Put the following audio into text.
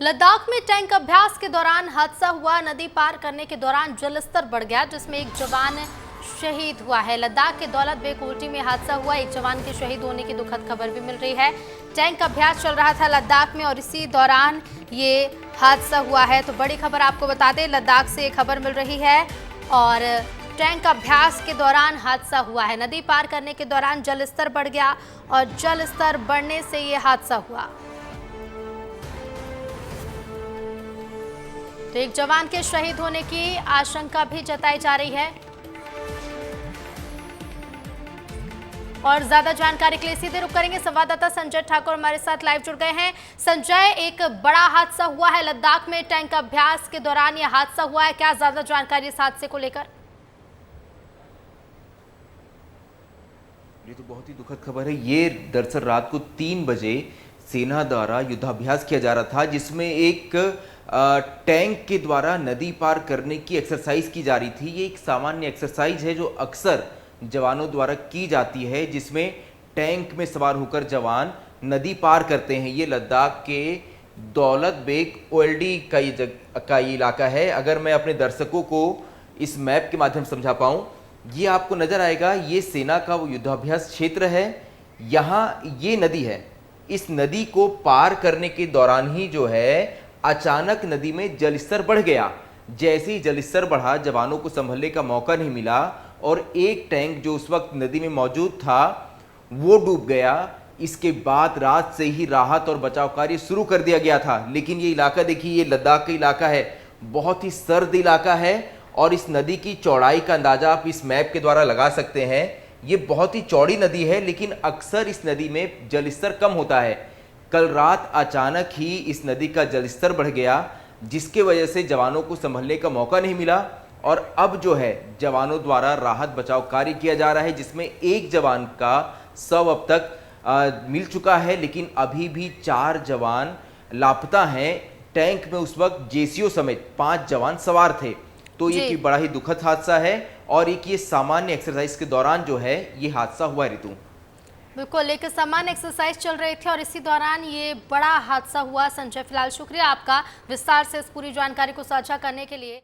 लद्दाख में टैंक अभ्यास के दौरान हादसा हुआ। नदी पार करने के दौरान जलस्तर बढ़ गया, जिसमें एक जवान शहीद हुआ है। लद्दाख के दौलत बेग कोटी में हादसा हुआ। एक जवान के शहीद होने की दुखद खबर भी मिल रही है। टैंक अभ्यास चल रहा था लद्दाख में और इसी दौरान ये हादसा हुआ है। तो बड़ी खबर आपको बता दें, लद्दाख से ये खबर मिल रही है और टैंक अभ्यास के दौरान हादसा हुआ है। नदी पार करने के दौरान जलस्तर बढ़ गया और जलस्तर बढ़ने से ये हादसा हुआ। तो एक जवान के शहीद होने की आशंका भी जताई जा रही है। और ज्यादा जानकारी के लिए सीधे रुक करेंगे, संवाददाता संजय ठाकुर हमारे साथ लाइव जुड़ गए हैं। संजय, एक बड़ा हादसा हुआ है लद्दाख में, टैंक अभ्यास के दौरान यह हादसा हुआ है, क्या ज्यादा जानकारी इस हादसे को लेकर? ये तो बहुत ही दुखद खबर है। ये दरअसल रात को 3 बजे सेना द्वारा युद्धाभ्यास किया जा रहा था, जिसमें एक टैंक के द्वारा नदी पार करने की एक्सरसाइज की जा रही थी। ये एक सामान्य एक्सरसाइज है जो अक्सर जवानों द्वारा की जाती है, जिसमें टैंक में सवार होकर जवान नदी पार करते हैं। ये लद्दाख के दौलत बेग ओएलडी का ये इलाका है। अगर मैं अपने दर्शकों को इस मैप के माध्यम से समझा पाऊँ, ये आपको नजर आएगा, ये सेना का वो युद्धाभ्यास क्षेत्र है। यहाँ ये नदी है। इस नदी को पार करने के दौरान ही जो है अचानक नदी में जलस्तर बढ़ गया। जैसे ही जलस्तर बढ़ा, जवानों को संभलने का मौका नहीं मिला और एक टैंक जो उस वक्त नदी में मौजूद था वो डूब गया। इसके बाद रात से ही राहत और बचाव कार्य शुरू कर दिया गया था। लेकिन ये इलाका देखिए, ये लद्दाख का इलाका है, बहुत ही सर्द इलाका है और इस नदी की चौड़ाई का अंदाजा आप इस मैप के द्वारा लगा सकते हैं। ये बहुत ही चौड़ी नदी है, लेकिन अक्सर इस नदी में जलस्तर कम होता है। कल रात अचानक ही इस नदी का जलस्तर बढ़ गया, जिसके वजह से जवानों को संभलने का मौका नहीं मिला और अब जो है जवानों द्वारा राहत बचाव कार्य किया जा रहा है, जिसमें एक जवान का शव अब तक मिल चुका है, लेकिन अभी भी 4 जवान लापता हैं। टैंक में उस वक्त जेसीओ समेत 5 जवान सवार थे। तो ये बड़ा ही दुखद हादसा है और एक ये सामान्य एक्सरसाइज के दौरान जो है ये हादसा हुआ है। ऋतु, बिल्कुल, एक सामान्य एक्सरसाइज चल रही थी और इसी दौरान ये बड़ा हादसा हुआ। संजय, फिलहाल शुक्रिया आपका विस्तार से इस पूरी जानकारी को साझा करने के लिए।